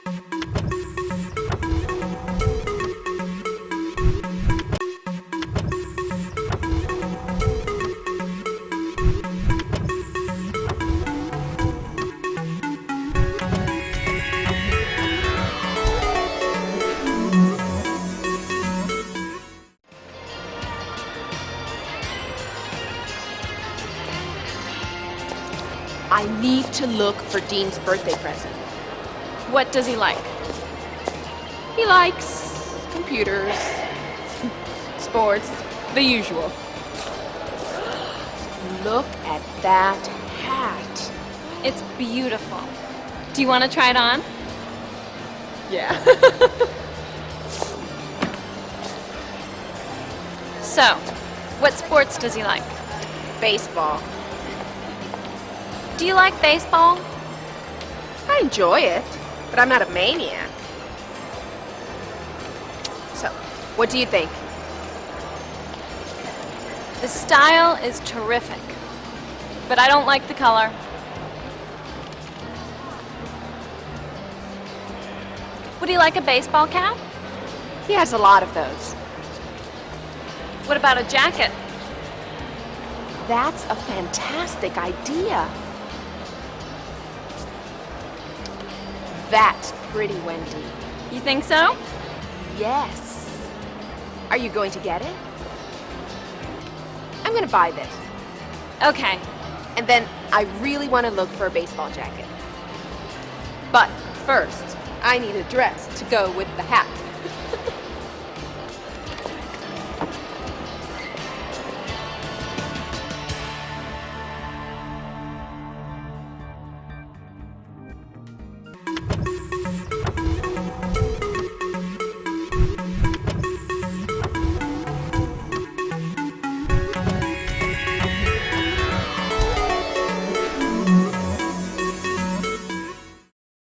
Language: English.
I need to look for Dean's birthday present. What does he like? He likes computers, sports, the usual. Look at that hat. It's beautiful. Do you want to try it on? Yeah. So, what sports does he like? Baseball. Do you like baseball? I enjoy it, but I'm not a maniac. So, what do you think? The style is terrific, but I don't like the color. Would he like a baseball cap? He has a lot of those. What about a jacket? That's a fantastic idea. That's pretty, Wendy. You think so? Yes. Are you going to get it? I'm gonna buy this. Okay. And then I really want to look for a baseball jacket. But first, I need a dress to go with the hat.